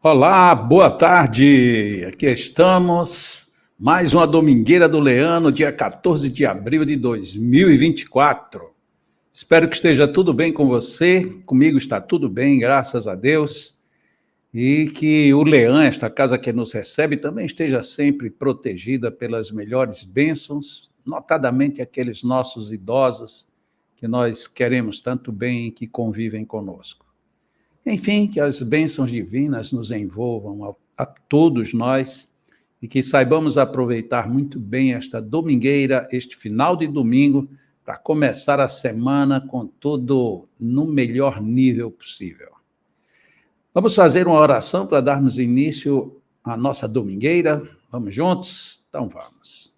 Olá, boa tarde. Aqui estamos. Mais uma Domingueira do Leão, dia 14 de abril de 2024. Espero que esteja tudo bem com você. Comigo está tudo bem, graças a Deus. E que o Leão, esta casa que nos recebe, também esteja sempre protegida pelas melhores bênçãos, notadamente aqueles nossos idosos que nós queremos tanto bem e que convivem conosco. Enfim, que as bênçãos divinas nos envolvam a todos nós e que saibamos aproveitar muito bem esta domingueira, este final de domingo, para começar a semana com tudo no melhor nível possível. Vamos fazer uma oração para darmos início à nossa domingueira. Vamos juntos? Então vamos.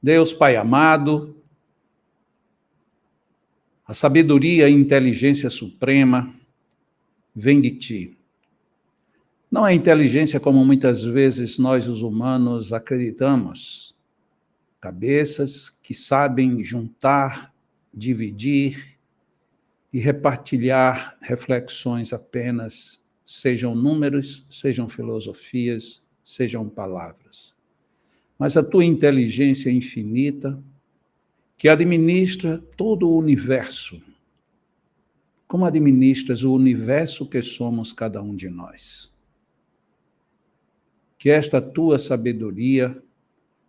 Deus Pai amado, a sabedoria e inteligência suprema vem de ti. Não é inteligência como muitas vezes nós, os humanos, acreditamos. Cabeças que sabem juntar, dividir e repartilhar reflexões apenas, sejam números, sejam filosofias, sejam palavras. Mas a tua inteligência infinita, que administra todo o universo, como administras o universo que somos cada um de nós. Que esta tua sabedoria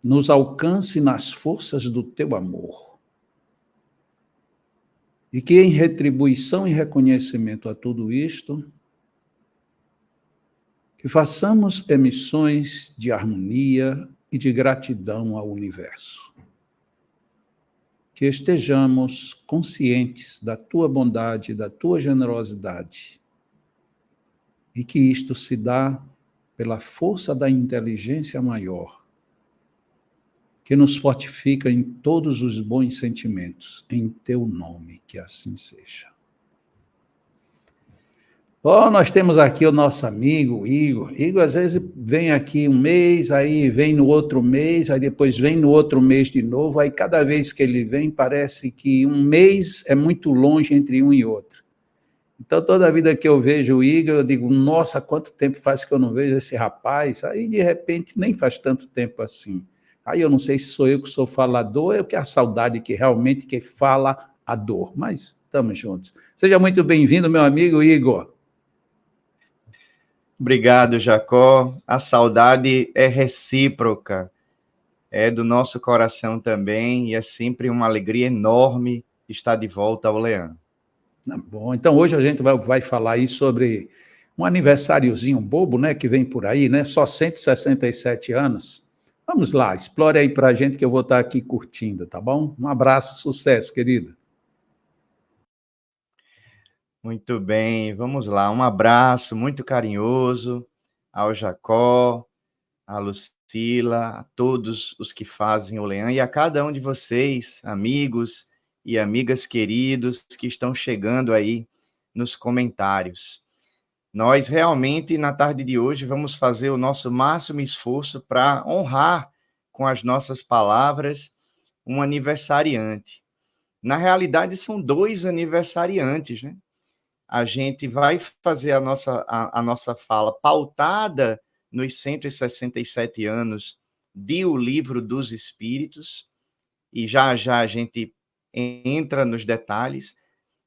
nos alcance nas forças do teu amor. E que em retribuição e reconhecimento a tudo isto, que façamos emissões de harmonia e de gratidão ao universo. Que estejamos conscientes da tua bondade, da tua generosidade. E que isto se dá pela força da inteligência maior, que nos fortifica em todos os bons sentimentos, em teu nome, que assim seja. Nós temos aqui o nosso amigo Igor. Igor, às vezes, vem aqui um mês, aí vem no outro mês, aí depois vem no outro mês de novo, aí cada vez que ele vem, parece que um mês é muito longe entre um e outro. Então, toda vida que eu vejo o Igor, eu digo, nossa, quanto tempo faz que eu não vejo esse rapaz? Aí, de repente, nem faz tanto tempo assim. Aí eu não sei se sou eu que sou falador, ou que é a saudade que realmente que fala a dor. Mas estamos juntos. Seja muito bem-vindo, meu amigo Igor. Obrigado, Jacó. A saudade é recíproca, é do nosso coração também, e é sempre uma alegria enorme estar de volta ao Leão. Bom, então hoje a gente vai falar aí sobre um aniversáriozinho bobo, né, que vem por aí, né, só 167 anos. Vamos lá, explore aí para a gente que eu vou estar aqui curtindo, tá bom? Um abraço, sucesso, querido. Muito bem, vamos lá. Um abraço muito carinhoso ao Jacó, à Lucila, a todos os que fazem o Leão e a cada um de vocês, amigos e amigas queridos que estão chegando aí nos comentários. Nós realmente, na tarde de hoje, vamos fazer o nosso máximo esforço para honrar com as nossas palavras um aniversariante. Na realidade, são dois aniversariantes, né? A gente vai fazer a nossa fala pautada nos 167 anos de O Livro dos Espíritos, e já já a gente entra nos detalhes,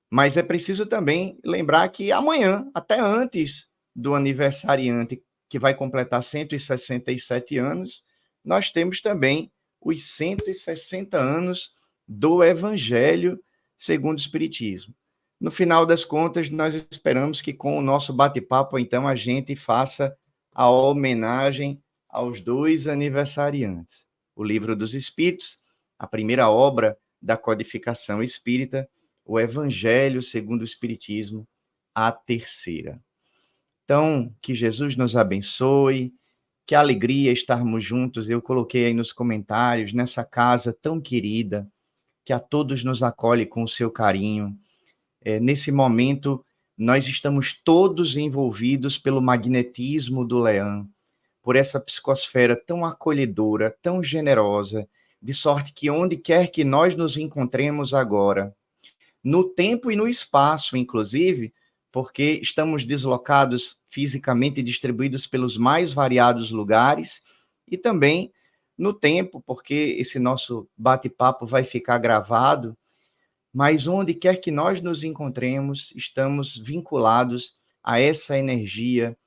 mas é preciso também lembrar que amanhã, até antes do aniversariante, que vai completar 167 anos, nós temos também os 160 anos do Evangelho segundo o Espiritismo. No final das contas, nós esperamos que com o nosso bate-papo, então, a gente faça a homenagem aos dois aniversariantes. O Livro dos Espíritos, a primeira obra da codificação espírita, o Evangelho segundo o Espiritismo, a terceira. Então, que Jesus nos abençoe, que alegria estarmos juntos. Eu coloquei aí nos comentários, nessa casa tão querida, que a todos nos acolhe com o seu carinho. Nesse momento, nós estamos todos envolvidos pelo magnetismo do Leão, por essa psicosfera tão acolhedora, tão generosa, de sorte que onde quer que nós nos encontremos agora, no tempo e no espaço, inclusive, porque estamos deslocados fisicamente, distribuídos pelos mais variados lugares, e também no tempo, porque esse nosso bate-papo vai ficar gravado, mas onde quer que nós nos encontremos, estamos vinculados a essa energia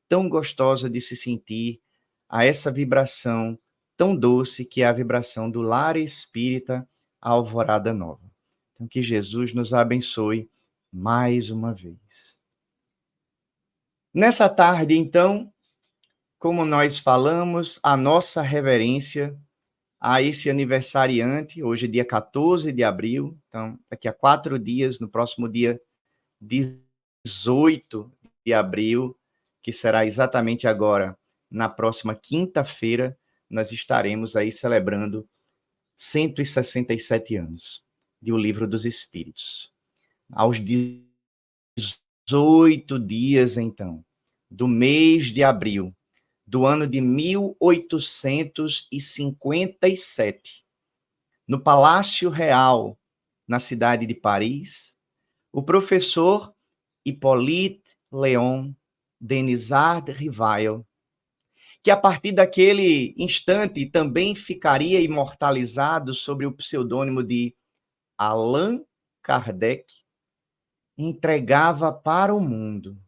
tão gostosa de se sentir, a essa vibração tão doce que é a vibração do lar espírita Alvorada Nova. Então, que Jesus nos abençoe mais uma vez. Nessa tarde, então, como nós falamos, a nossa reverência a esse aniversariante, hoje é dia 14 de abril, então daqui a 4 dias, no próximo dia 18 de abril, que será exatamente agora, na próxima quinta-feira, nós estaremos aí celebrando 167 anos de O Livro dos Espíritos. Aos 18 dias, então, do mês de abril, do ano de 1857, no Palácio Real, na cidade de Paris, o professor Hippolyte Léon Denisard Rivail, que a partir daquele instante também ficaria imortalizado sob o pseudônimo de Allan Kardec, entregava para o mundo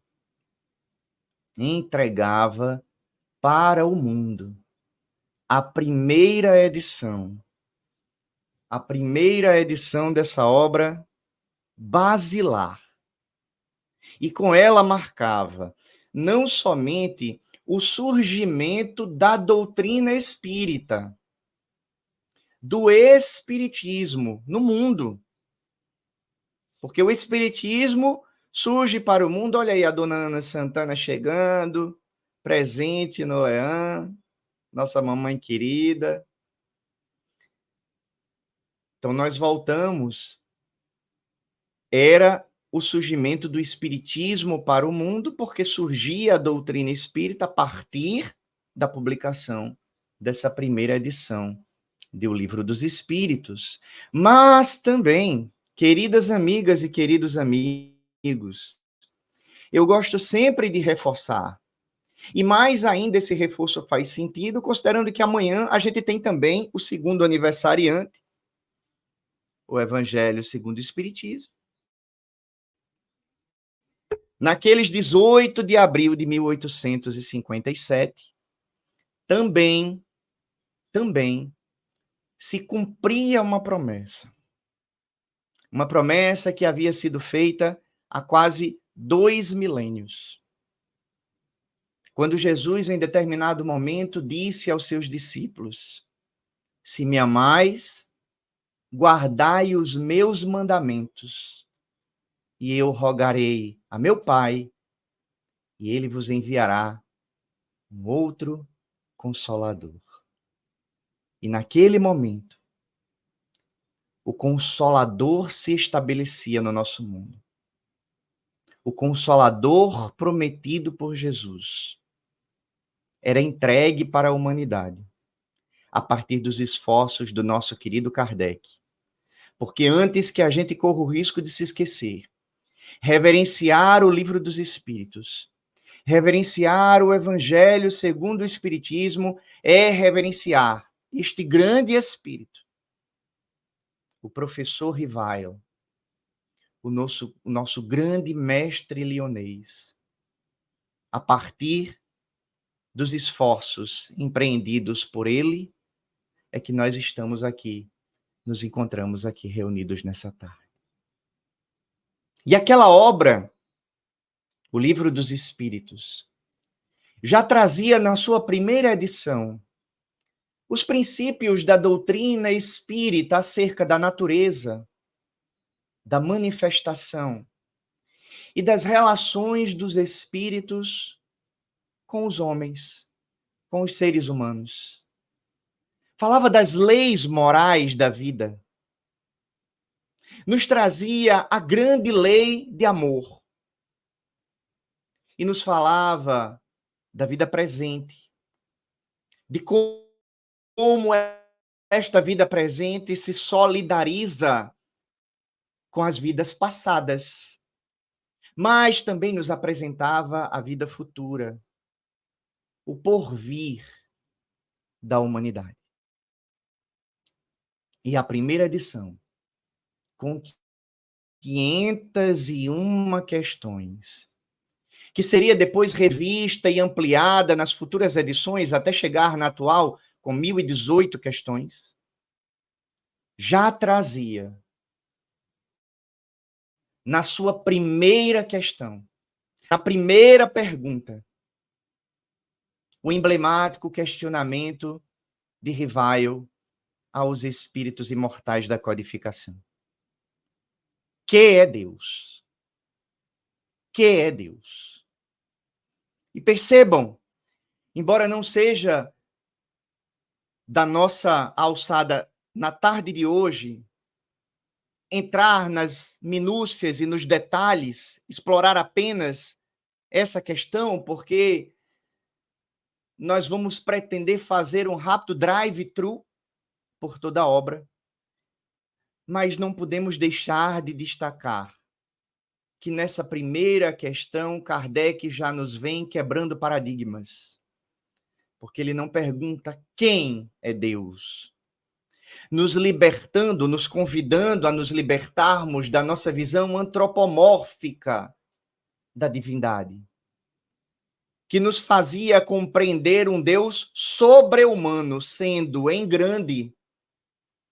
a primeira edição dessa obra basilar. E com ela marcava não somente o surgimento da doutrina espírita, do espiritismo no mundo. Porque o espiritismo surge para o mundo, olha aí a dona Ana Santana chegando, presente no Leão, nossa mamãe querida. Então nós voltamos, era o surgimento do espiritismo para o mundo, porque surgia a doutrina espírita a partir da publicação dessa primeira edição do Livro dos Espíritos. Mas também, queridas amigas e queridos amigos, eu gosto sempre de reforçar, e mais ainda esse reforço faz sentido, considerando que amanhã a gente tem também o segundo aniversariante, o Evangelho segundo o Espiritismo. Naqueles 18 de abril de 1857, também se cumpria uma promessa. Uma promessa que havia sido feita há quase 2 milênios. Quando Jesus, em determinado momento, disse aos seus discípulos: se me amais, guardai os meus mandamentos, e eu rogarei a meu Pai, e ele vos enviará um outro Consolador. E naquele momento, o Consolador se estabelecia no nosso mundo. O Consolador prometido por Jesus era entregue para a humanidade, a partir dos esforços do nosso querido Kardec. Porque antes que a gente corra o risco de se esquecer, reverenciar o Livro dos Espíritos, reverenciar o Evangelho segundo o Espiritismo, é reverenciar este grande Espírito, o professor Rivail, o nosso grande mestre leonês, a partir dos esforços empreendidos por ele, é que nós estamos aqui, nos encontramos aqui reunidos nessa tarde. E aquela obra, o Livro dos Espíritos, já trazia na sua primeira edição os princípios da doutrina espírita acerca da natureza, da manifestação e das relações dos espíritos com os homens, com os seres humanos. Falava das leis morais da vida. Nos trazia a grande lei de amor. E nos falava da vida presente, de como esta vida presente se solidariza com as vidas passadas. mas também nos apresentava a vida futura, o porvir da humanidade. E a primeira edição, com 501 questões, que seria depois revista e ampliada nas futuras edições, até chegar na atual, com 1018 questões, já trazia, na sua primeira questão, na primeira pergunta, o emblemático questionamento de Ryle aos espíritos imortais da codificação. Que é Deus? Que é Deus? E percebam, embora não seja da nossa alçada na tarde de hoje, entrar nas minúcias e nos detalhes, explorar apenas essa questão, porque nós vamos pretender fazer um rápido drive-thru por toda a obra, mas não podemos deixar de destacar que nessa primeira questão, Kardec já nos vem quebrando paradigmas, porque ele não pergunta quem é Deus, nos libertando, nos convidando a nos libertarmos da nossa visão antropomórfica da divindade, que nos fazia compreender um Deus sobre-humano, sendo em grande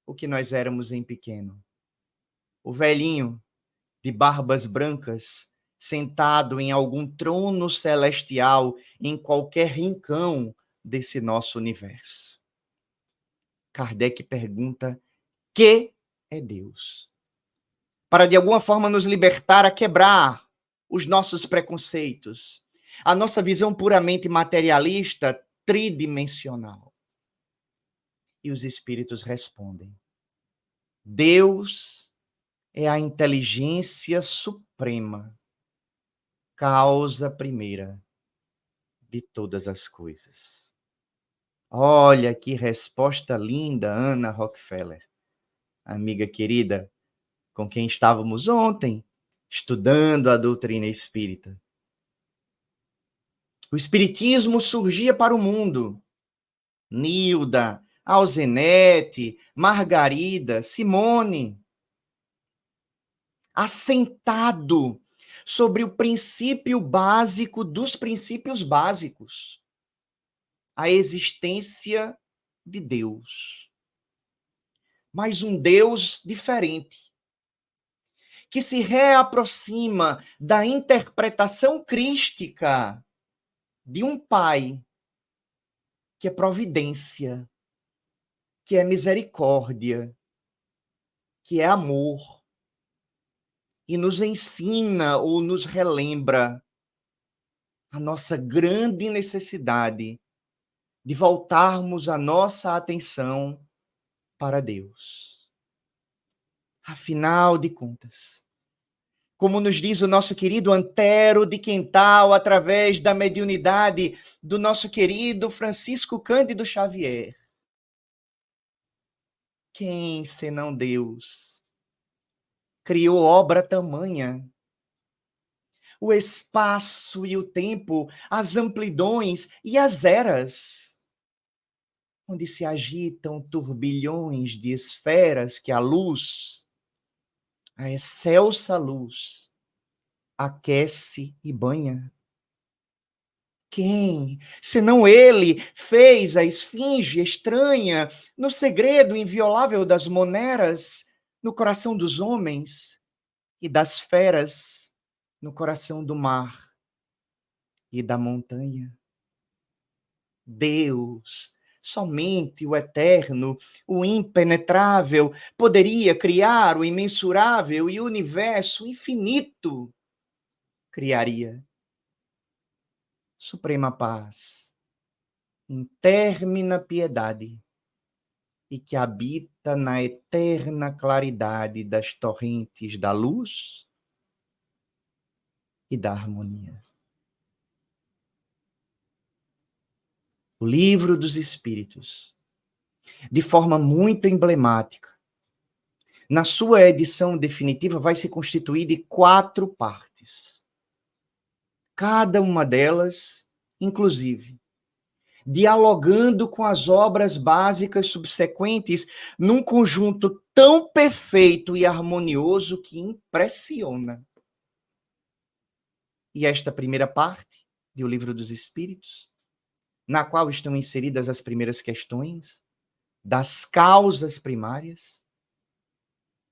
o que nós éramos em pequeno. O velhinho de barbas brancas, sentado em algum trono celestial, em qualquer rincão desse nosso universo. Kardec pergunta: que é Deus? Para de alguma forma nos libertar a quebrar os nossos preconceitos, a nossa visão puramente materialista, tridimensional. E os espíritos respondem: Deus é a inteligência suprema, causa primeira de todas as coisas. Olha que resposta linda, Ana Rockefeller, amiga querida, com quem estávamos ontem, estudando a doutrina espírita. O espiritismo surgia para o mundo. Nilda, Alzenete, Margarida, Simone, assentado sobre o princípio básico dos princípios básicos, a existência de Deus. Mas um Deus diferente, que se reaproxima da interpretação crística de um Pai, que é providência, que é misericórdia, que é amor, e nos ensina ou nos relembra a nossa grande necessidade de voltarmos a nossa atenção para Deus. Afinal de contas, como nos diz o nosso querido Antero de Quental, através da mediunidade do nosso querido Francisco Cândido Xavier, quem, senão Deus, criou obra tamanha? O espaço e o tempo, as amplidões e as eras, onde se agitam turbilhões de esferas que a luz, a excelsa luz, aquece e banha. Quem, senão ele, fez a esfinge estranha no segredo inviolável das moneras, no coração dos homens e das feras, no coração do mar e da montanha? Deus, somente o eterno, o impenetrável, poderia criar o imensurável e o universo infinito. Criaria. Suprema paz, intermina piedade, e que habita na eterna claridade das torrentes da luz e da harmonia. O Livro dos Espíritos, de forma muito emblemática, na sua edição definitiva, vai se constituir de 4 partes. cada uma delas, inclusive, dialogando com as obras básicas subsequentes, num conjunto tão perfeito e harmonioso que impressiona. E esta primeira parte do Livro dos Espíritos, na qual estão inseridas as primeiras questões das causas primárias,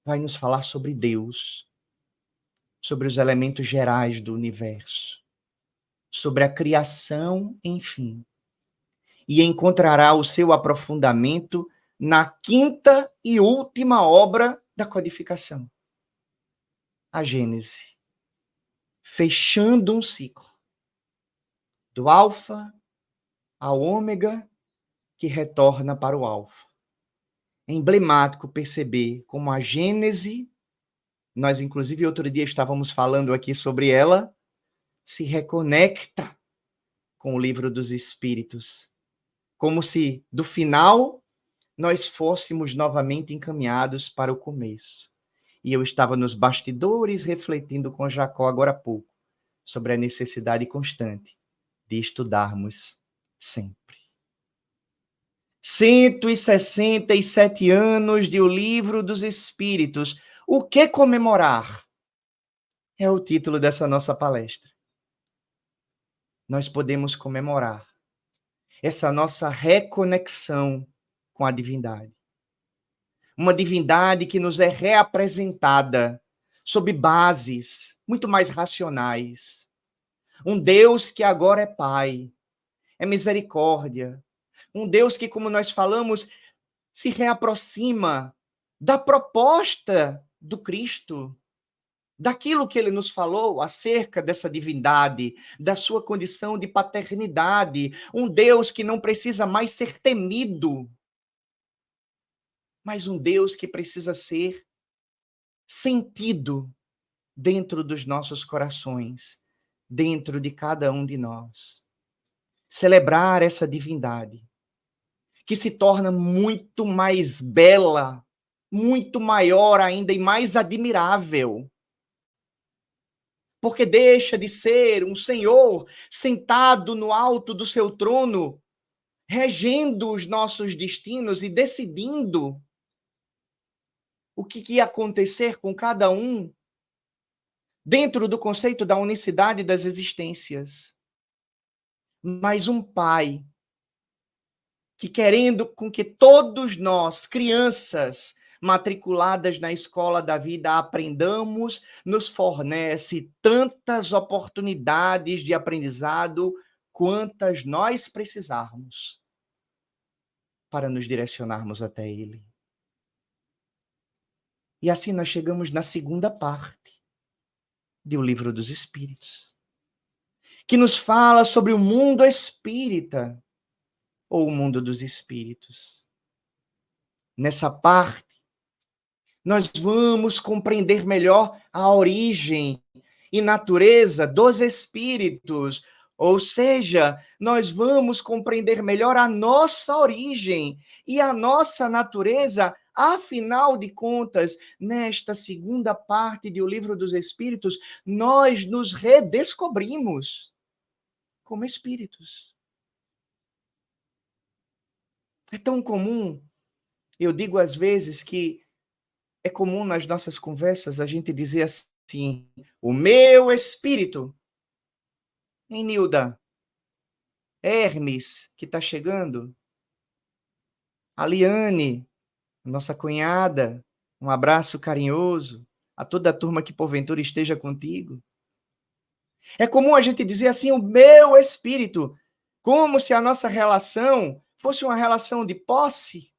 vai nos falar sobre Deus, sobre os elementos gerais do universo, sobre a criação, enfim. E encontrará o seu aprofundamento na quinta e última obra da codificação, a Gênese, fechando um ciclo, do alfa ao ômega, que retorna para o alfa. É emblemático perceber como a Gênese, nós inclusive outro dia estávamos falando aqui sobre ela, se reconecta com o Livro dos Espíritos, como se do final nós fôssemos novamente encaminhados para o começo. E eu estava nos bastidores refletindo com Jacó agora há pouco sobre a necessidade constante de estudarmos sempre. 167 anos de O Livro dos Espíritos. O que comemorar? É o título dessa nossa palestra. Nós podemos comemorar essa nossa reconexão com a divindade. Uma divindade que nos é reapresentada sob bases muito mais racionais. Um Deus que agora é Pai, é misericórdia. Um Deus que, como nós falamos, se reaproxima da proposta do Cristo, daquilo que ele nos falou acerca dessa divindade, da sua condição de paternidade. Um Deus que não precisa mais ser temido, mas um Deus que precisa ser sentido dentro dos nossos corações, dentro de cada um de nós. Celebrar essa divindade, que se torna muito mais bela, muito maior ainda e mais admirável. Porque deixa de ser um senhor sentado no alto do seu trono, regendo os nossos destinos e decidindo o que ia acontecer com cada um, dentro do conceito da unicidade das existências. Mas um pai que, querendo com que todos nós, crianças matriculadas na escola da vida, aprendamos, nos fornece tantas oportunidades de aprendizado quantas nós precisarmos para nos direcionarmos até ele. E assim nós chegamos na segunda parte do Livro dos Espíritos, que nos fala sobre o mundo espírita, ou o mundo dos espíritos. Nessa parte, nós vamos compreender melhor a origem e natureza dos espíritos, ou seja, nós vamos compreender melhor a nossa origem e a nossa natureza. Afinal de contas, nesta segunda parte do Livro dos Espíritos, nós nos redescobrimos como espíritos. É tão comum, eu digo às vezes que é comum nas nossas conversas a gente dizer assim, o meu espírito. Hein, Nilda? Hermes, que está chegando. A Liane, nossa cunhada, um abraço carinhoso a toda a turma que porventura esteja contigo. É comum a gente dizer assim, o meu espírito, como se a nossa relação fosse uma relação de posse.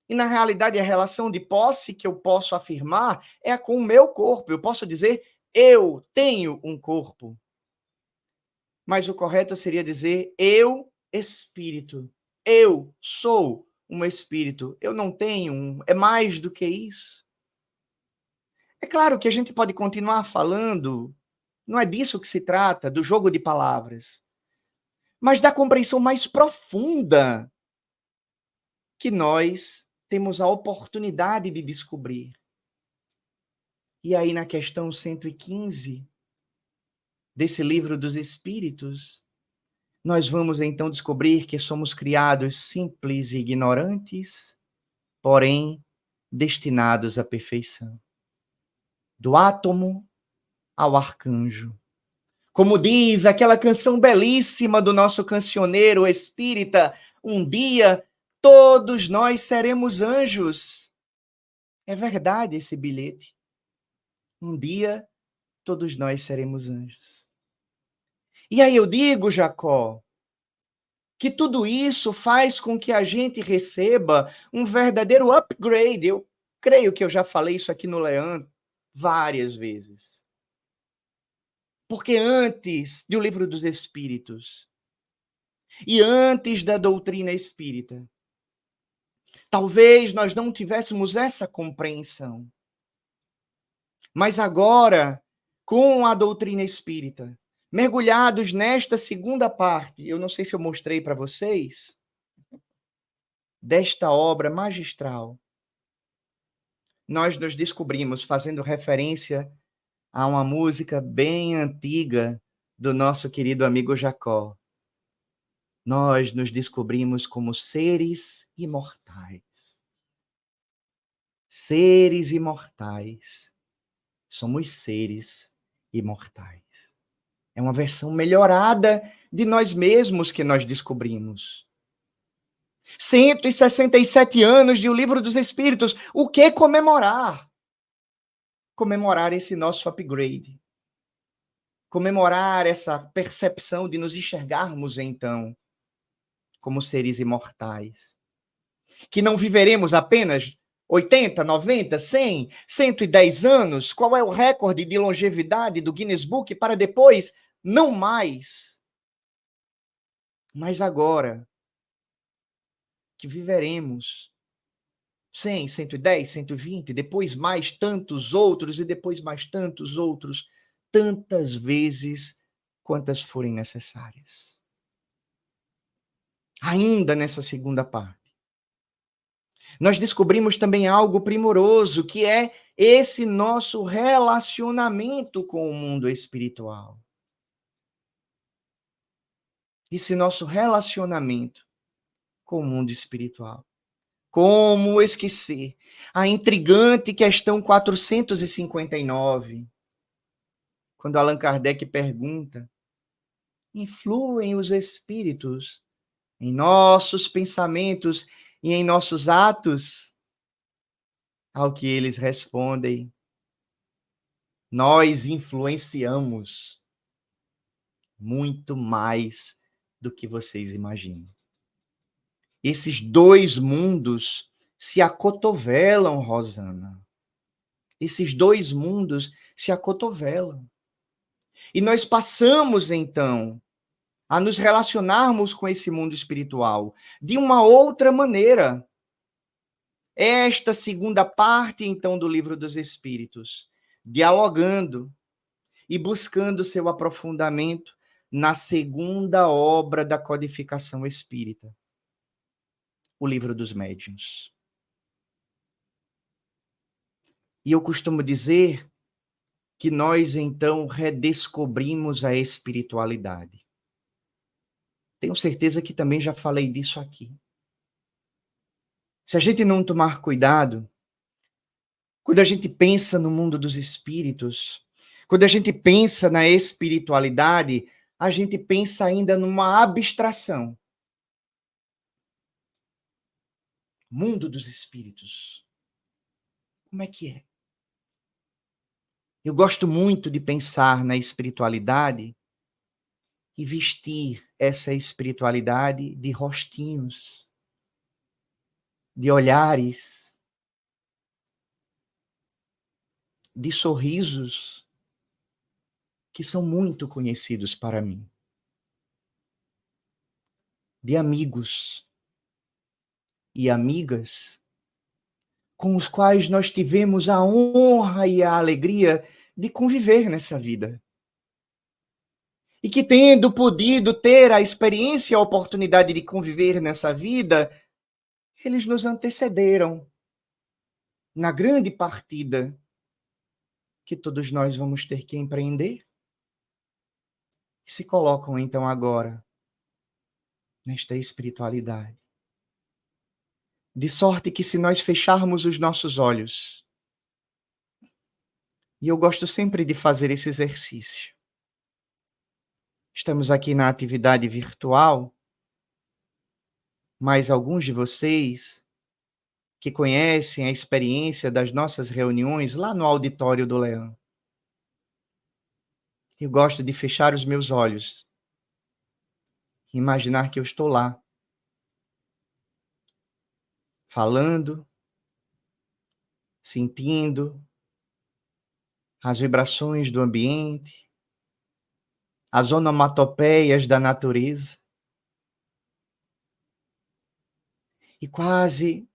E, na realidade, a relação de posse que eu posso afirmar é com o meu corpo. Eu posso dizer, eu tenho um corpo. Mas o correto seria dizer, eu, espírito. Eu sou um espírito. Eu não tenho um. É mais do que isso. É claro que a gente pode continuar falando, não é disso que se trata, do jogo de palavras, mas da compreensão mais profunda que nós temos a oportunidade de descobrir. E aí, na questão 115, desse livro dos Espíritos, nós vamos então descobrir que somos criados simples e ignorantes, porém destinados à perfeição. Do átomo ao arcanjo. Como diz aquela canção belíssima do nosso cancioneiro espírita, um dia todos nós seremos anjos. É verdade esse bilhete. Um dia todos nós seremos anjos. E aí eu digo, Jacó, que tudo isso faz com que a gente receba um verdadeiro upgrade. Eu creio que eu já falei isso aqui no Leandro várias vezes. Porque antes do Livro dos Espíritos e antes da doutrina espírita, talvez nós não tivéssemos essa compreensão. Mas agora, com a doutrina espírita, mergulhados nesta segunda parte, eu não sei se eu mostrei para vocês, desta obra magistral, nós nos descobrimos fazendo referência a uma música bem antiga do nosso querido amigo Jacó. Nós nos descobrimos como seres imortais. Seres imortais. Somos seres imortais. É uma versão melhorada de nós mesmos que nós descobrimos. 167 anos de O Livro dos Espíritos. O que comemorar? Comemorar esse nosso upgrade. Comemorar essa percepção de nos enxergarmos, então, como seres imortais. Que não viveremos apenas 80, 90, 100, 110 anos. Qual é o recorde de longevidade do Guinness Book para depois? Não mais. Mas agora que viveremos 100, 110, 120, depois mais tantos outros e depois mais tantos outros, tantas vezes quantas forem necessárias. Ainda nessa segunda parte, nós descobrimos também algo primoroso, que é esse nosso relacionamento com o mundo espiritual. Esse nosso relacionamento com o mundo espiritual. Como esquecer a intrigante questão 459, quando Allan Kardec pergunta: influem os espíritos em nossos pensamentos e em nossos atos? Ao que eles respondem: nós influenciamos muito mais do que vocês imaginam. Esses dois mundos se acotovelam, Rosana. Esses dois mundos se acotovelam. E nós passamos, então, a nos relacionarmos com esse mundo espiritual de uma outra maneira. Esta segunda parte, então, do Livro dos Espíritos, dialogando e buscando seu aprofundamento na segunda obra da codificação espírita, o Livro dos Médiuns. E eu costumo dizer que nós, então, redescobrimos a espiritualidade. Tenho certeza que também já falei disso aqui. Se a gente não tomar cuidado, quando a gente pensa no mundo dos espíritos, quando a gente pensa na espiritualidade, a gente pensa ainda numa abstração. Mundo dos espíritos. Como é que é? Eu gosto muito de pensar na espiritualidade e vestir essa espiritualidade de rostinhos, de olhares, de sorrisos que são muito conhecidos para mim, de amigos e amigas com os quais nós tivemos a honra e a alegria de conviver nessa vida. E que, tendo podido ter a experiência e a oportunidade de conviver nessa vida, eles nos antecederam na grande partida que todos nós vamos ter que empreender. e se colocam então agora nesta espiritualidade. De sorte que, se nós fecharmos os nossos olhos, e eu gosto sempre de fazer esse exercício, estamos aqui na atividade virtual, mas alguns de vocês que conhecem a experiência das nossas reuniões lá no auditório do Leão, eu gosto de fechar os meus olhos e imaginar que eu estou lá, falando, sentindo as vibrações do ambiente, as onomatopeias da natureza. E quase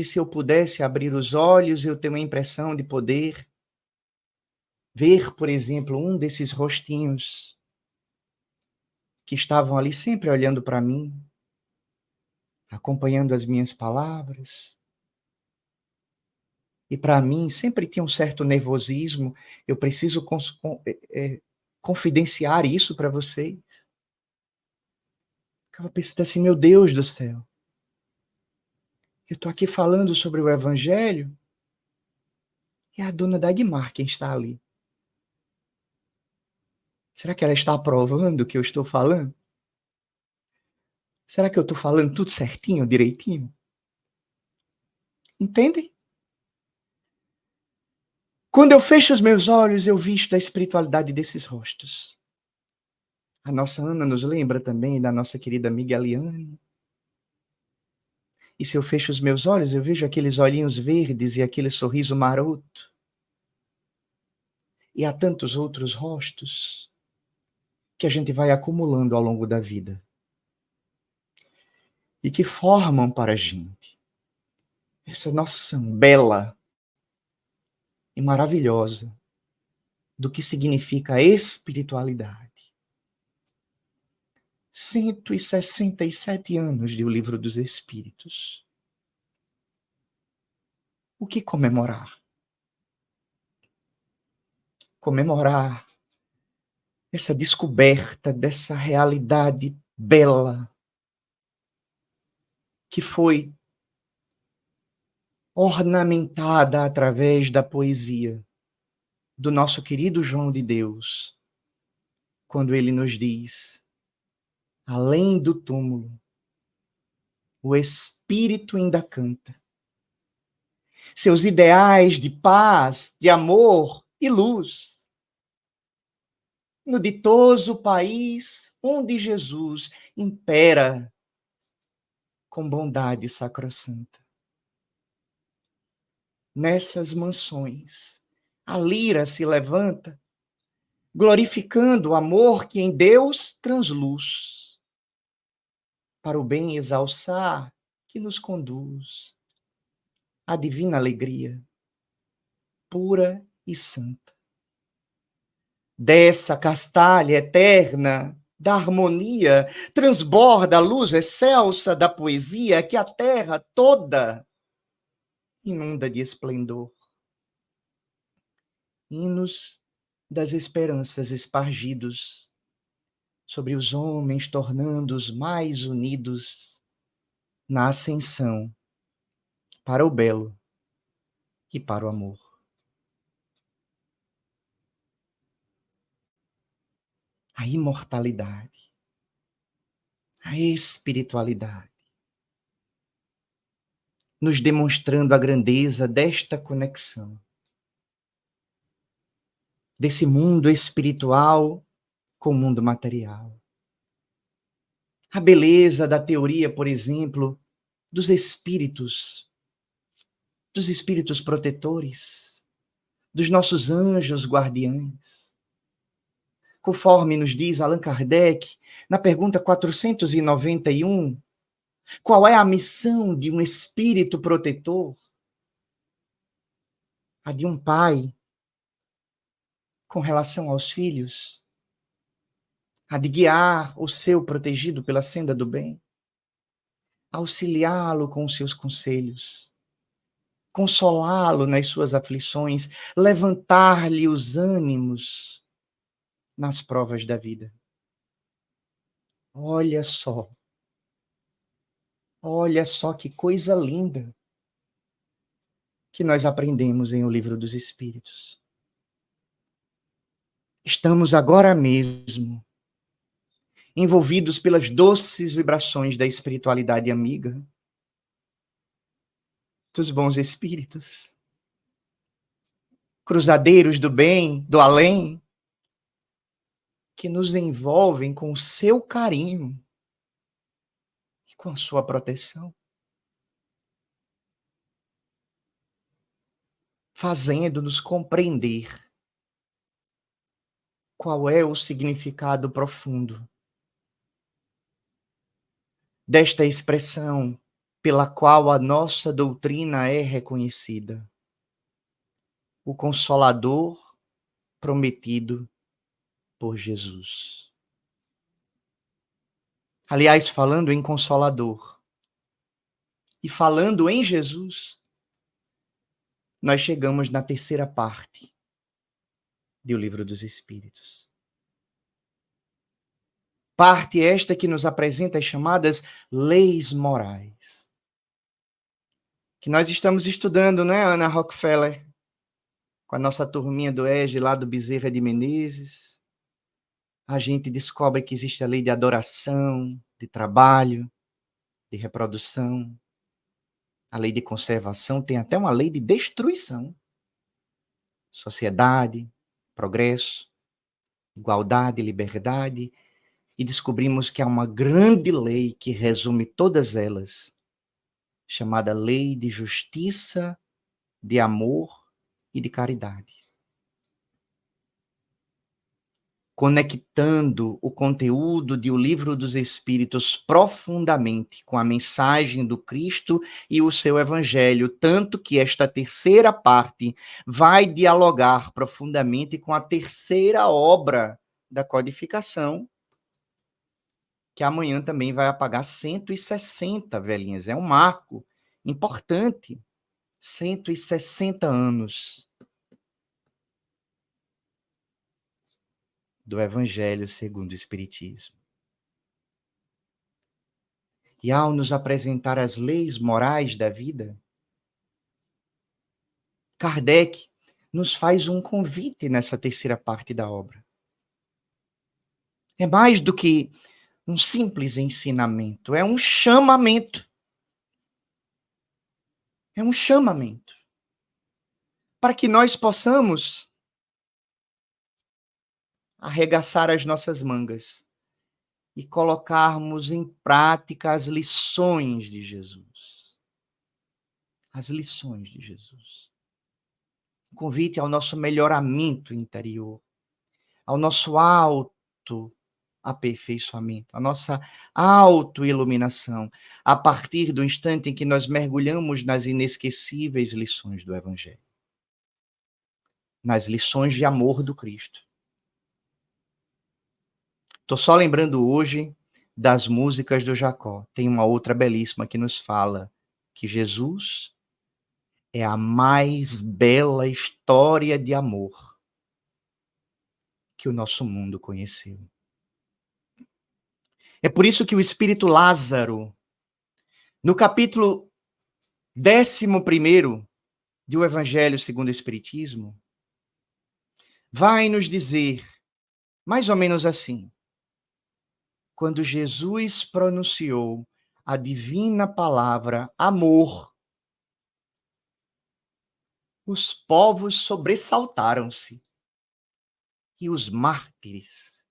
se eu pudesse abrir os olhos, eu tenho a impressão de poder ver, por exemplo, um desses rostinhos que estavam ali sempre olhando para mim, acompanhando as minhas palavras. E para mim sempre tinha um certo nervosismo. Eu preciso confidenciar isso para vocês. Ficava pensando assim, meu Deus do céu. Eu estou aqui falando sobre o Evangelho e é a dona Dagmar quem está ali. Será que ela está aprovando o que eu estou falando? Será que eu estou falando tudo certinho, direitinho? Entendem? Quando eu fecho os meus olhos, eu visto a espiritualidade desses rostos. A nossa Ana nos lembra também da nossa querida amiga Eliane. E se eu fecho os meus olhos, eu vejo aqueles olhinhos verdes e aquele sorriso maroto. E há tantos outros rostos que a gente vai acumulando ao longo da vida. E que formam para a gente essa noção bela e maravilhosa do que significa a espiritualidade. 167 anos de O Livro dos Espíritos. O que comemorar? Comemorar essa descoberta dessa realidade bela que foi ornamentada através da poesia do nosso querido João de Deus, quando ele nos diz: além do túmulo, o espírito ainda canta. Seus ideais de paz, de amor e luz. No ditoso país onde Jesus impera com bondade sacrossanta. Nessas mansões, a lira se levanta, glorificando o amor que em Deus transluz, para o bem exalçar que nos conduz à divina alegria, pura e santa. Dessa castalha eterna da harmonia, transborda a luz excelsa da poesia que a terra toda inunda de esplendor. Hinos das esperanças espargidos sobre os homens, tornando-os mais unidos na ascensão para o belo e para o amor. A imortalidade, a espiritualidade, nos demonstrando a grandeza desta conexão, desse mundo espiritual com o mundo material. A beleza da teoria, por exemplo, dos espíritos protetores, dos nossos anjos guardiães. Conforme nos diz Allan Kardec, na pergunta 491, qual é a missão de um espírito protetor? A de um pai com relação aos filhos, a de guiar o seu protegido pela senda do bem, auxiliá-lo com os seus conselhos, consolá-lo nas suas aflições, levantar-lhe os ânimos nas provas da vida. Olha só que coisa linda que nós aprendemos em O Livro dos Espíritos. Estamos agora mesmo envolvidos pelas doces vibrações da espiritualidade amiga, dos bons espíritos, cruzadeiros do bem, do além, que nos envolvem com o seu carinho e com a sua proteção, fazendo-nos compreender qual é o significado profundo desta expressão pela qual a nossa doutrina é reconhecida. O Consolador prometido por Jesus. Aliás, falando em Consolador e falando em Jesus, nós chegamos na terceira parte do Livro dos Espíritos. Parte esta que nos apresenta as chamadas leis morais. Que nós estamos estudando, né, Ana Rockefeller? Com a nossa turminha do EJE lá do Bezerra de Menezes. A gente descobre que existe a lei de adoração, de trabalho, de reprodução. A lei de conservação, tem até uma lei de destruição. Sociedade, progresso, igualdade, liberdade. E descobrimos que há uma grande lei que resume todas elas, chamada lei de justiça, de amor e de caridade. Conectando o conteúdo de O Livro dos Espíritos profundamente com a mensagem do Cristo e o seu Evangelho, tanto que esta terceira parte vai dialogar profundamente com a terceira obra da codificação, que amanhã também vai apagar 160 velhinhas. É um marco importante. 160 anos do Evangelho segundo o Espiritismo. E ao nos apresentar as leis morais da vida, Kardec nos faz um convite nessa terceira parte da obra. É mais do que um simples ensinamento, é um chamamento. É um chamamento para que nós possamos arregaçar as nossas mangas e colocarmos em prática as lições de Jesus. As lições de Jesus. Um convite ao nosso melhoramento interior, ao nosso autoaperfeiçoamento, à nossa autoiluminação, a partir do instante em que nós mergulhamos nas inesquecíveis lições do Evangelho. Nas lições de amor do Cristo. Estou só lembrando hoje das músicas do Jacó. Tem uma outra belíssima que nos fala que Jesus é a mais bela história de amor que o nosso mundo conheceu. É por isso que o Espírito Lázaro, no capítulo 11º do Evangelho segundo o Espiritismo, vai nos dizer, mais ou menos assim, quando Jesus pronunciou a divina palavra amor, os povos sobressaltaram-se e os mártires,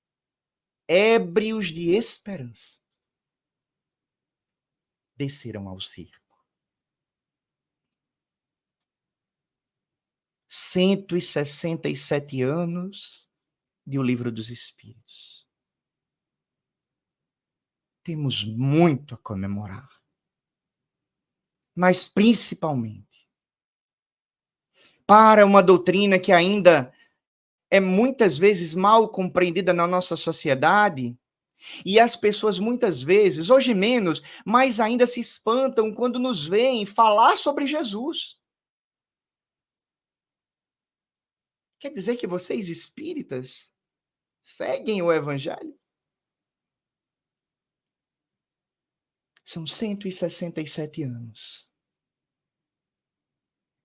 ébrios de esperança, desceram ao circo. 167 anos de O Livro dos Espíritos. Temos muito a comemorar. Mas, principalmente, para uma doutrina que ainda é muitas vezes mal compreendida na nossa sociedade, e as pessoas muitas vezes, hoje menos, mas ainda se espantam quando nos veem falar sobre Jesus. Quer dizer que vocês espíritas seguem o Evangelho. São 167 anos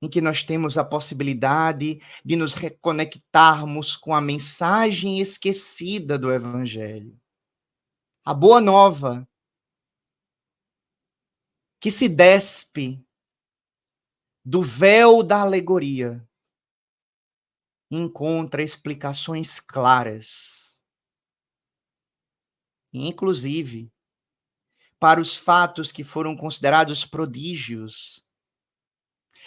em que nós temos a possibilidade de nos reconectarmos com a mensagem esquecida do Evangelho. A boa nova, que se despe do véu da alegoria e encontra explicações claras, inclusive para os fatos que foram considerados prodígios,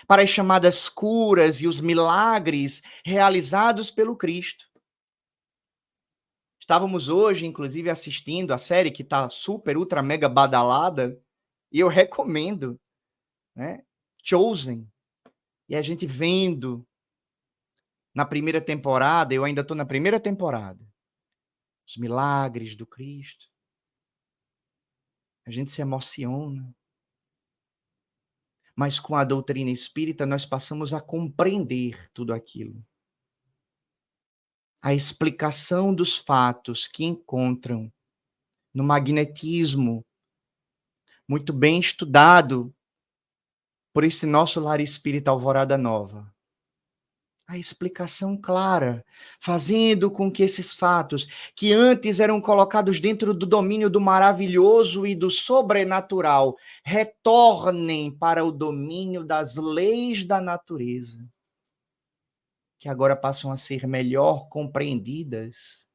para as chamadas curas e os milagres realizados pelo Cristo. Estávamos hoje, inclusive, assistindo a série que está super, ultra, mega badalada, e eu recomendo, né? Chosen. E a gente vendo na primeira temporada, eu ainda estou na primeira temporada, os milagres do Cristo. A gente se emociona. Mas com a doutrina espírita nós passamos a compreender tudo aquilo. A explicação dos fatos que encontram no magnetismo, muito bem estudado por esse nosso lar espírita Alvorada Nova. A explicação clara, fazendo com que esses fatos, que antes eram colocados dentro do domínio do maravilhoso e do sobrenatural, retornem para o domínio das leis da natureza, que agora passam a ser melhor compreendidas,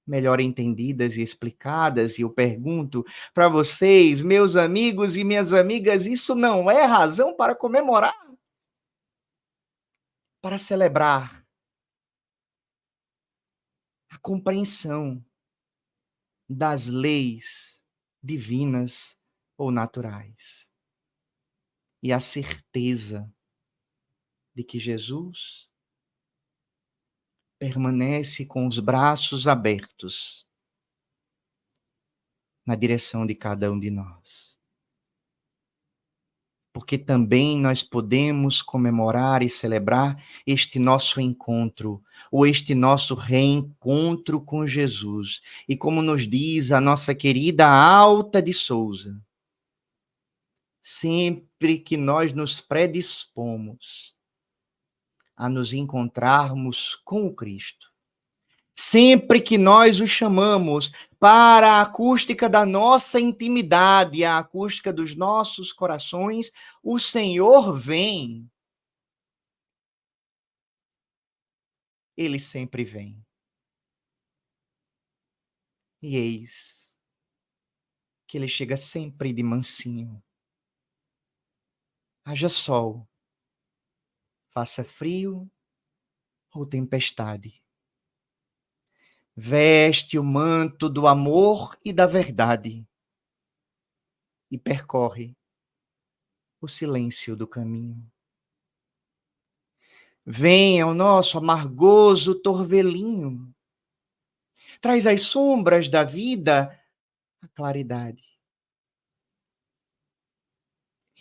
melhor entendidas e explicadas. E eu pergunto para vocês, meus amigos e minhas amigas, isso não é razão para comemorar? Para celebrar a compreensão das leis divinas ou naturais e a certeza de que Jesus permanece com os braços abertos na direção de cada um de nós. Porque também nós podemos comemorar e celebrar este nosso encontro, ou este nosso reencontro com Jesus. E como nos diz a nossa querida Alta de Souza, sempre que nós nos predispomos a nos encontrarmos com o Cristo, sempre que nós o chamamos para a acústica da nossa intimidade, a acústica dos nossos corações, o Senhor vem. Ele sempre vem. E eis que ele chega sempre de mansinho. Haja sol, faça frio ou tempestade. Veste o manto do amor e da verdade e percorre o silêncio do caminho. Venha o nosso amargoso torvelinho, traz as sombras da vida a claridade.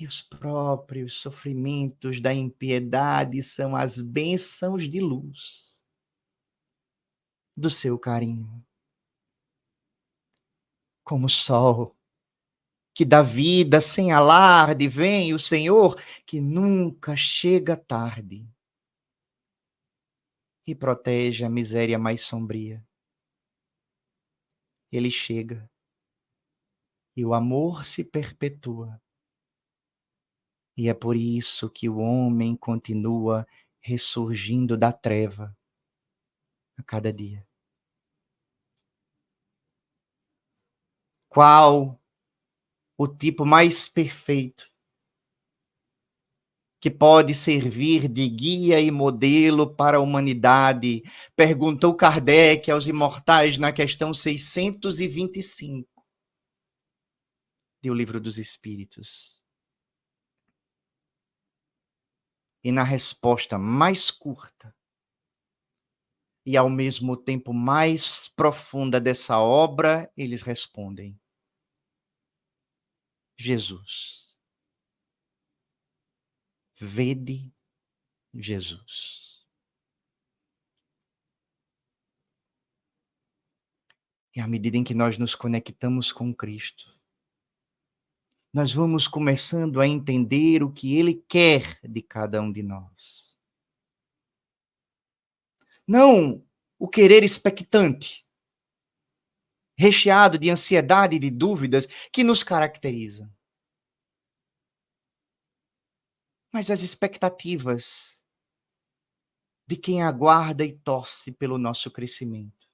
E os próprios sofrimentos da impiedade são as bênçãos de luz do seu carinho. Como o sol que dá vida sem alarde, vem o Senhor que nunca chega tarde e protege a miséria mais sombria. Ele chega e o amor se perpetua. E é por isso que o homem continua ressurgindo da treva a cada dia. Qual o tipo mais perfeito que pode servir de guia e modelo para a humanidade? Perguntou Kardec aos imortais na questão 625 do Livro dos Espíritos. E na resposta mais curta e ao mesmo tempo mais profunda dessa obra, eles respondem: Jesus. Vede Jesus. E à medida em que nós nos conectamos com Cristo, nós vamos começando a entender o que Ele quer de cada um de nós. Não o querer expectante, recheado de ansiedade e de dúvidas que nos caracterizam. Mas as expectativas de quem aguarda e torce pelo nosso crescimento.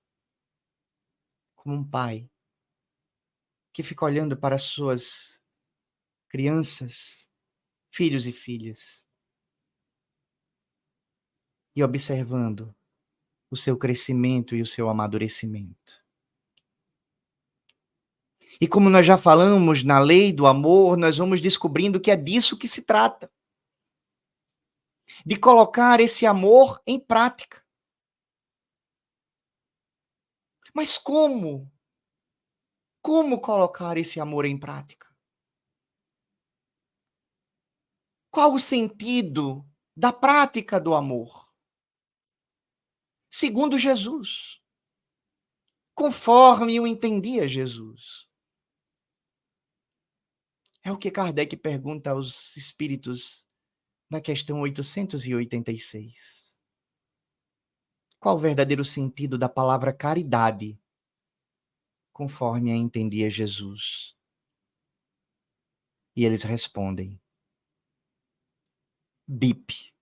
Como um pai que fica olhando para as suas crianças, filhos e filhas, e observando o seu crescimento e o seu amadurecimento. E como nós já falamos na lei do amor, nós vamos descobrindo que é disso que se trata. De colocar esse amor em prática. Mas como? Como colocar esse amor em prática? Qual o sentido da prática do amor? Segundo Jesus. Conforme o entendia Jesus. É o que Kardec pergunta aos espíritos na questão 886. Qual o verdadeiro sentido da palavra caridade, conforme a entendia Jesus? E eles respondem: BIP.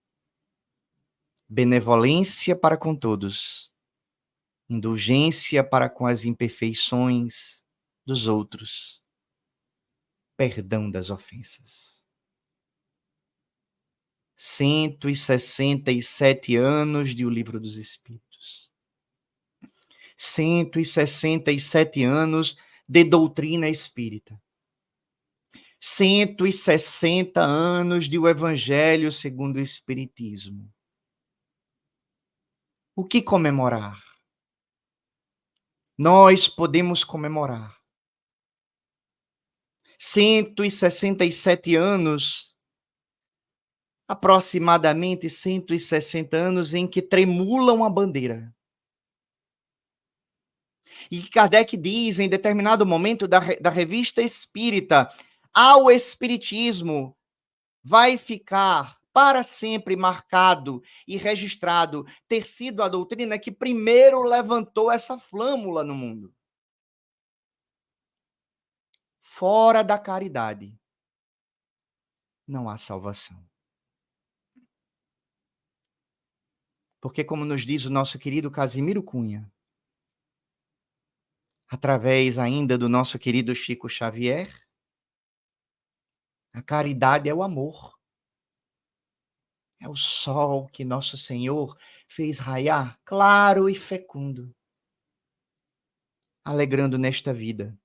Benevolência para com todos, indulgência para com as imperfeições dos outros, perdão das ofensas. 167 anos de O Livro dos Espíritos. 167 anos de doutrina espírita. 160 anos de O Evangelho segundo o Espiritismo. O que comemorar? Nós podemos comemorar 167 anos, aproximadamente 160 anos em que tremulam a bandeira. E Kardec diz, em determinado momento da Revista Espírita, ao Espiritismo vai ficar para sempre marcado e registrado ter sido a doutrina que primeiro levantou essa flâmula no mundo. Fora da caridade, não há salvação. Porque, como nos diz o nosso querido Casimiro Cunha, através ainda do nosso querido Chico Xavier, a caridade é o amor. É o sol que nosso Senhor fez raiar claro e fecundo, alegrando nesta vida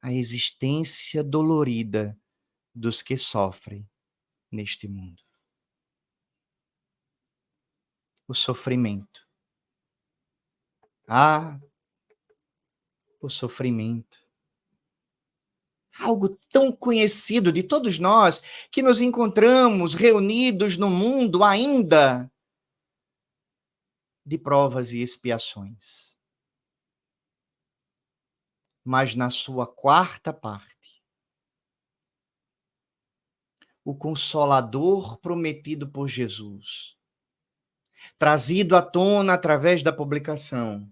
a existência dolorida dos que sofrem neste mundo. O sofrimento. O sofrimento. Algo tão conhecido de todos nós, que nos encontramos reunidos no mundo ainda de provas e expiações. Mas na sua quarta parte, o Consolador prometido por Jesus, trazido à tona através da publicação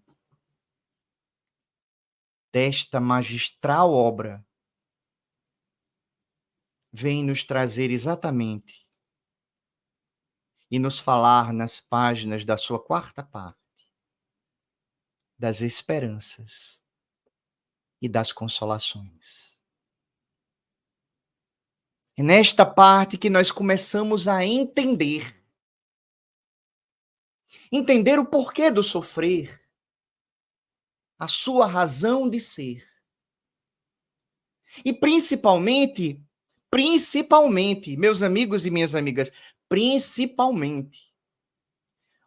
desta magistral obra, vem nos trazer exatamente e nos falar nas páginas da sua quarta parte das esperanças e das consolações. É nesta parte que nós começamos a entender o porquê do sofrer, a sua razão de ser. E principalmente, meus amigos e minhas amigas, principalmente,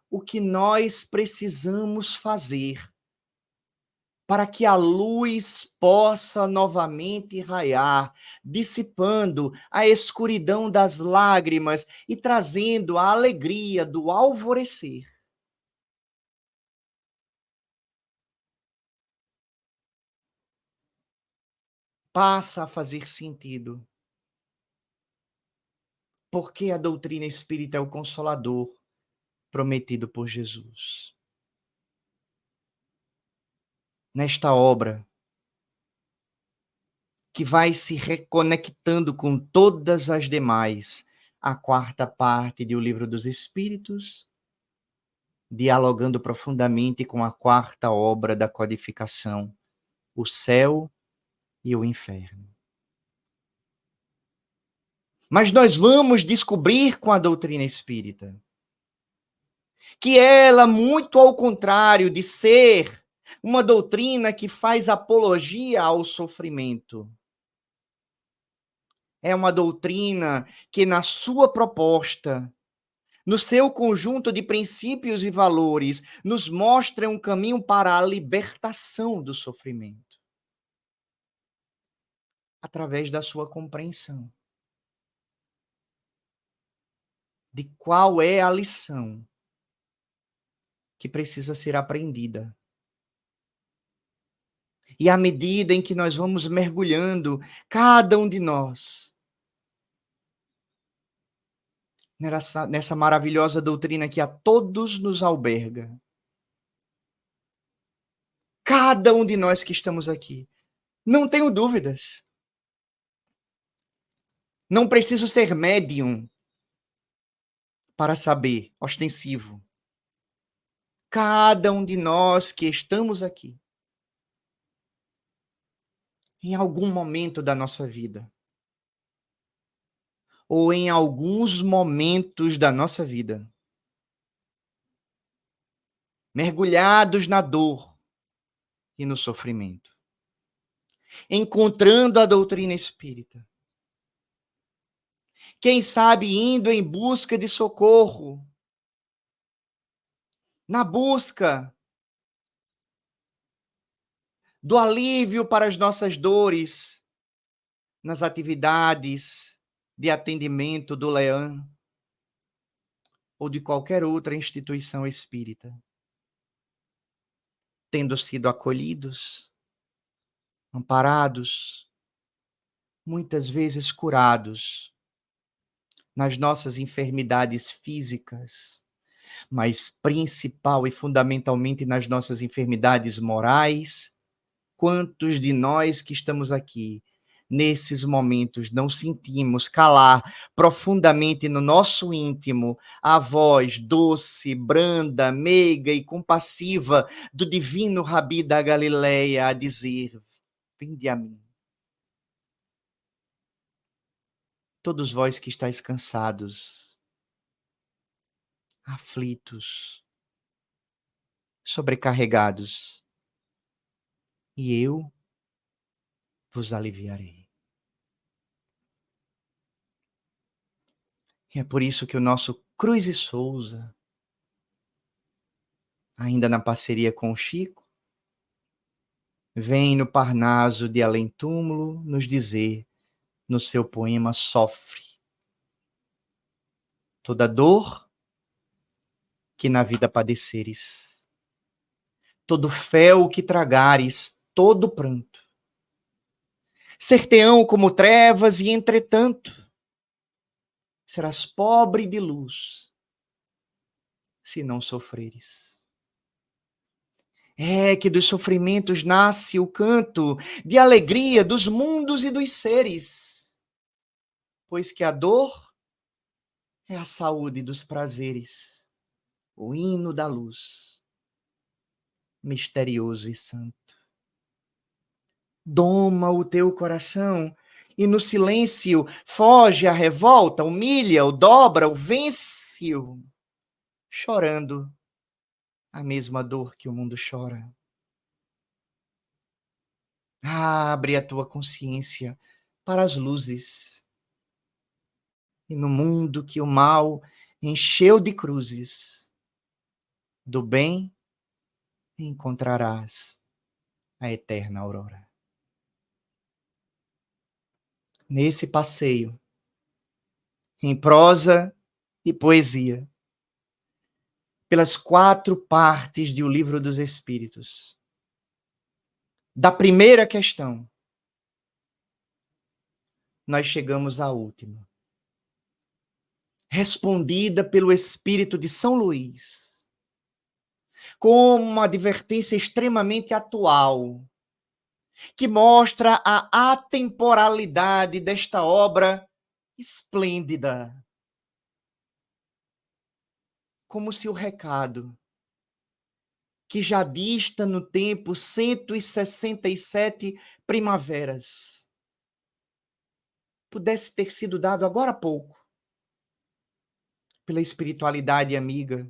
o que nós precisamos fazer para que a luz possa novamente raiar, dissipando a escuridão das lágrimas e trazendo a alegria do alvorecer. passa a fazer sentido. Porque a doutrina espírita é o consolador prometido por Jesus. Nesta obra, que vai se reconectando com todas as demais, a quarta parte do Livro dos Espíritos, dialogando profundamente com a quarta obra da codificação, o céu e o inferno. Mas nós vamos descobrir com a doutrina espírita que ela, muito ao contrário de ser uma doutrina que faz apologia ao sofrimento, é uma doutrina que, na sua proposta, no seu conjunto de princípios e valores, nos mostra um caminho para a libertação do sofrimento, através da sua compreensão de qual é a lição que precisa ser aprendida. E à medida em que nós vamos mergulhando, cada um de nós, nessa maravilhosa doutrina que a todos nos alberga, cada um de nós que estamos aqui, não tenho dúvidas. Não preciso ser médium para saber, ostensivo. Cada um de nós que estamos aqui, em algum momento da nossa vida, ou em alguns momentos da nossa vida, mergulhados na dor e no sofrimento, encontrando a doutrina espírita, quem sabe indo em busca de socorro, na busca do alívio para as nossas dores, nas atividades de atendimento do Leão ou de qualquer outra instituição espírita, tendo sido acolhidos, amparados, muitas vezes curados nas nossas enfermidades físicas, mas principal e fundamentalmente nas nossas enfermidades morais. Quantos de nós que estamos aqui, nesses momentos, não sentimos calar profundamente no nosso íntimo a voz doce, branda, meiga e compassiva do divino Rabi da Galileia a dizer: vinde a mim. Todos vós que estáis cansados, aflitos, sobrecarregados, e eu vos aliviarei. E é por isso que o nosso Cruz e Souza, ainda na parceria com o Chico, vem no Parnaso de Além Túmulo nos dizer, no seu poema Sofre: toda dor que na vida padeceres, todo fel que tragares, todo pranto, ser-te-ão como trevas e, entretanto, serás pobre de luz se não sofreres. É que dos sofrimentos nasce o canto de alegria dos mundos e dos seres, pois que a dor é a saúde dos prazeres, o hino da luz, misterioso e santo. Doma o teu coração e no silêncio foge a revolta, humilha-o, dobra-o, vence-o, chorando a mesma dor que o mundo chora. Abre a tua consciência para as luzes. E no mundo que o mal encheu de cruzes, do bem encontrarás a eterna aurora. Nesse passeio, em prosa e poesia, pelas 4 partes do Livro dos Espíritos, da primeira questão nós chegamos à última. Respondida pelo Espírito de São Luís, com uma advertência extremamente atual, que mostra a atemporalidade desta obra esplêndida. Como se o recado, que já dista no tempo 167 primaveras, pudesse ter sido dado agora há pouco, pela espiritualidade amiga,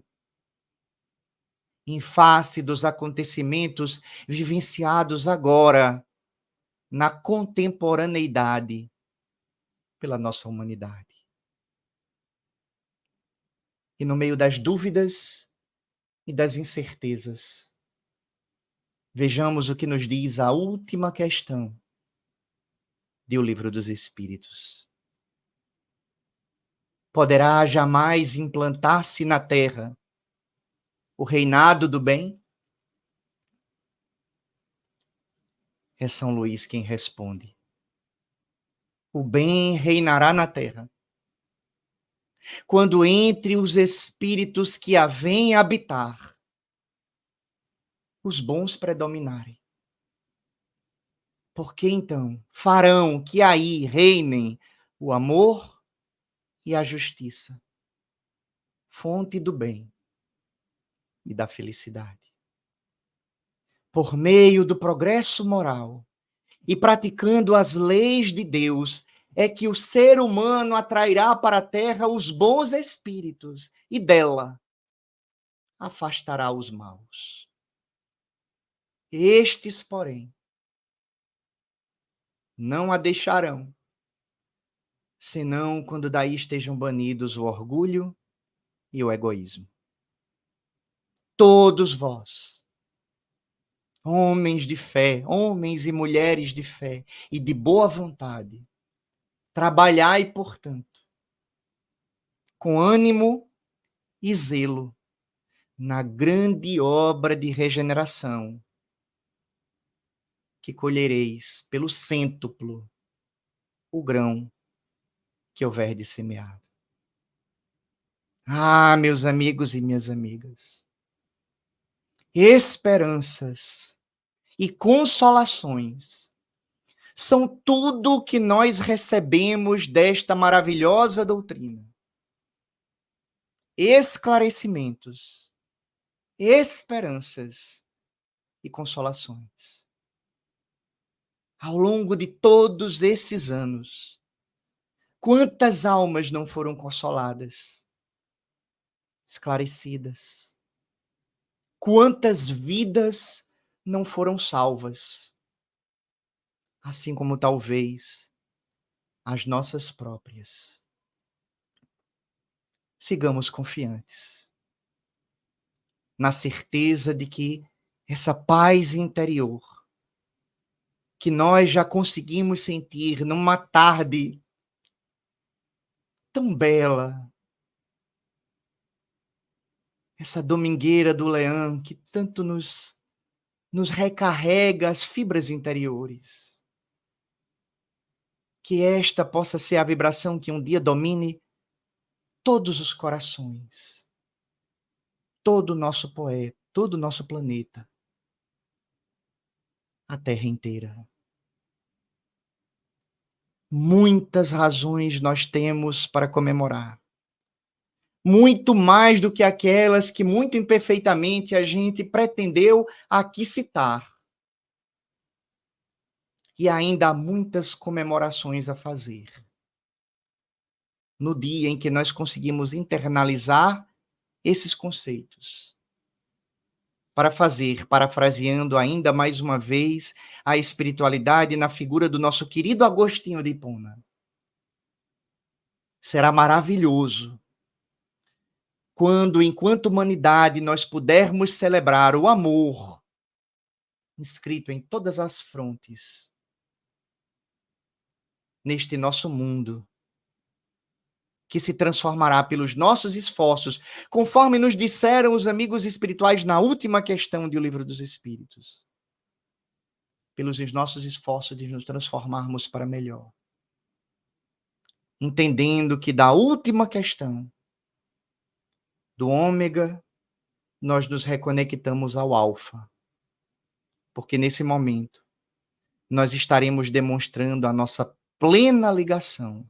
em face dos acontecimentos vivenciados agora, na contemporaneidade, pela nossa humanidade. E no meio das dúvidas e das incertezas, vejamos o que nos diz a última questão do Livro dos Espíritos. Poderá jamais implantar-se na Terra o reinado do bem? É São Luís quem responde. O bem reinará na Terra quando entre os espíritos que a vêm habitar, os bons predominarem. Porque então farão que aí reinem o amor e a justiça, fonte do bem e da felicidade. Por meio do progresso moral e praticando as leis de Deus, é que o ser humano atrairá para a terra os bons espíritos e dela afastará os maus. Estes, porém, não a deixarão, senão quando daí estejam banidos o orgulho e o egoísmo. Todos vós, homens de fé, homens e mulheres de fé e de boa vontade, trabalhai, portanto, com ânimo e zelo na grande obra de regeneração, que colhereis pelo cêntuplo o grão que houver semeado. Ah, meus amigos e minhas amigas, esperanças e consolações são tudo o que nós recebemos desta maravilhosa doutrina. Esclarecimentos, esperanças e consolações. Ao longo de todos esses anos, quantas almas não foram consoladas, esclarecidas? Quantas vidas não foram salvas? Assim como talvez as nossas próprias. Sigamos confiantes, na certeza de que essa paz interior, que nós já conseguimos sentir numa tarde tão bela, essa domingueira do Leão que tanto nos recarrega as fibras interiores. Que esta possa ser a vibração que um dia domine todos os corações, todo o nosso poeta, todo o nosso planeta, a Terra inteira. Muitas razões nós temos para comemorar. Muito mais do que aquelas que muito imperfeitamente a gente pretendeu aqui citar. E ainda há muitas comemorações a fazer. No dia em que nós conseguimos internalizar esses conceitos. Para fazer, parafraseando ainda mais uma vez, a espiritualidade na figura do nosso querido Agostinho de Hipona. Será maravilhoso quando, enquanto humanidade, nós pudermos celebrar o amor inscrito em todas as frontes neste nosso mundo, que se transformará pelos nossos esforços, conforme nos disseram os amigos espirituais na última questão do Livro dos Espíritos. Pelos nossos esforços de nos transformarmos para melhor. entendendo que da última questão, do ômega, nós nos reconectamos ao alfa. Porque nesse momento, nós estaremos demonstrando a nossa plena ligação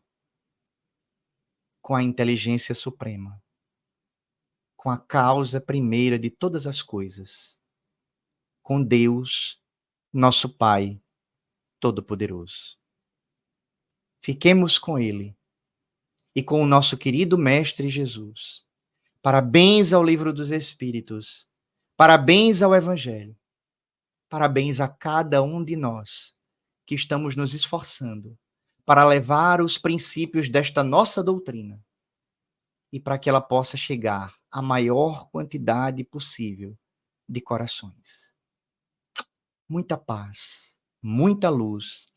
com a inteligência suprema, com a causa primeira de todas as coisas, com Deus, nosso Pai Todo-Poderoso. Fiquemos com Ele e com o nosso querido Mestre Jesus. Parabéns ao Livro dos Espíritos, parabéns ao Evangelho, parabéns a cada um de nós que estamos nos esforçando para levar os princípios desta nossa doutrina e para que ela possa chegar à maior quantidade possível de corações. Muita paz, muita luz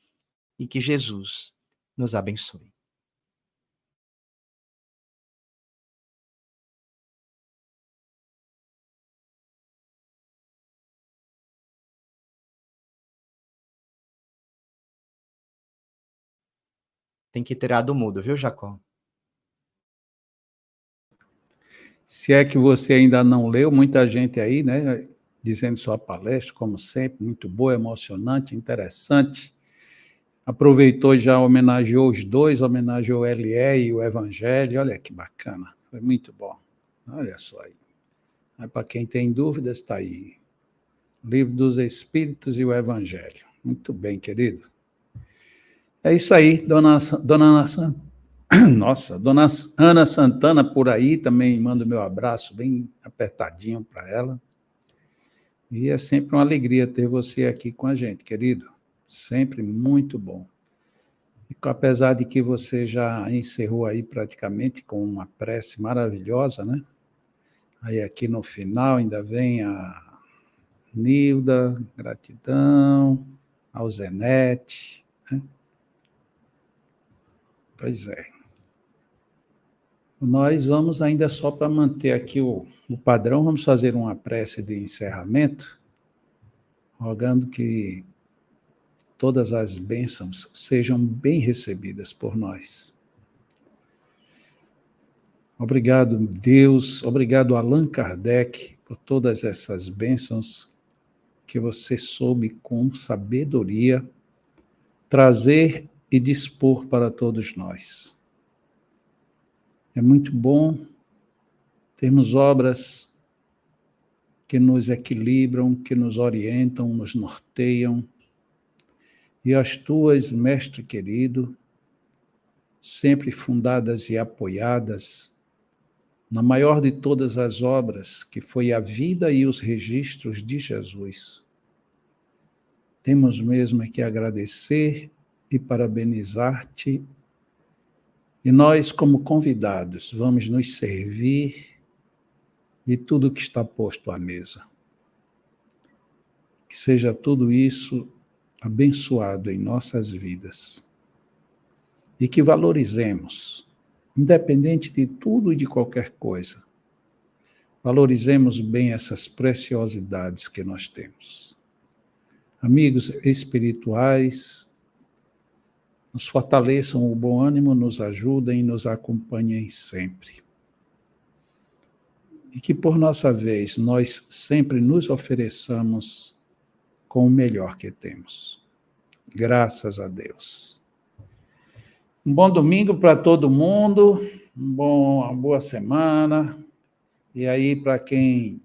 e que Jesus nos abençoe. Tem que tirar do mudo, viu, Jacó? Se é que você ainda não leu, muita gente aí, né, dizendo sua palestra, como sempre, muito boa, emocionante, interessante. Aproveitou e já homenageou os dois, homenageou o LE e o Evangelho. Olha que bacana, foi muito bom. Olha só aí. Para quem tem dúvidas, está aí. Livro dos Espíritos e o Evangelho. Muito bem, querido. É isso aí, dona Ana Santana por aí, também manda o meu abraço bem apertadinho para ela. E é sempre uma alegria ter você aqui com a gente, querido. Sempre muito bom. E apesar de que você já encerrou aí praticamente com uma prece maravilhosa, né? Aí aqui no final ainda vem a Nilda, gratidão, ao Zenete, né? Pois é. Nós vamos ainda só para manter aqui o padrão, vamos fazer uma prece de encerramento, rogando que todas as bênçãos sejam bem recebidas por nós. Obrigado, Deus, obrigado, Allan Kardec, por todas essas bênçãos que você soube com sabedoria trazer e dispor para todos nós. É muito bom termos obras que nos equilibram, que nos orientam, nos norteiam. E as tuas, mestre querido, sempre fundadas e apoiadas na maior de todas as obras, que foi a vida e os registros de Jesus. Temos mesmo que agradecer e parabenizar-te. E nós, como convidados, vamos nos servir de tudo que está posto à mesa. Que seja tudo isso abençoado em nossas vidas. E que valorizemos, independente de tudo e de qualquer coisa, valorizemos bem essas preciosidades que nós temos. Amigos espirituais, nos fortaleçam o bom ânimo, nos ajudem e nos acompanhem sempre. E que, por nossa vez, nós sempre nos ofereçamos com o melhor que temos. Graças a Deus. Um bom domingo para todo mundo, uma boa semana. E aí, para quem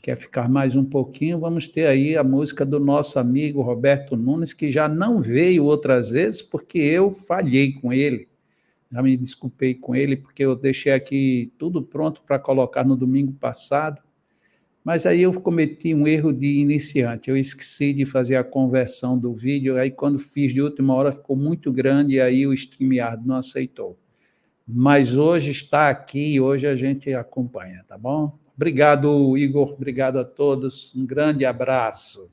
quer ficar mais um pouquinho, vamos ter aí a música do nosso amigo Roberto Nunes, que já não veio outras vezes, porque eu falhei com ele. Já me desculpei com ele, porque eu deixei aqui tudo pronto para colocar no domingo passado, mas aí eu cometi um erro de iniciante, eu esqueci de fazer a conversão do vídeo, aí quando fiz de última hora ficou muito grande, e aí o StreamYard não aceitou. Mas hoje está aqui, hoje a gente acompanha, tá bom? Obrigado, Igor, obrigado a todos, um grande abraço.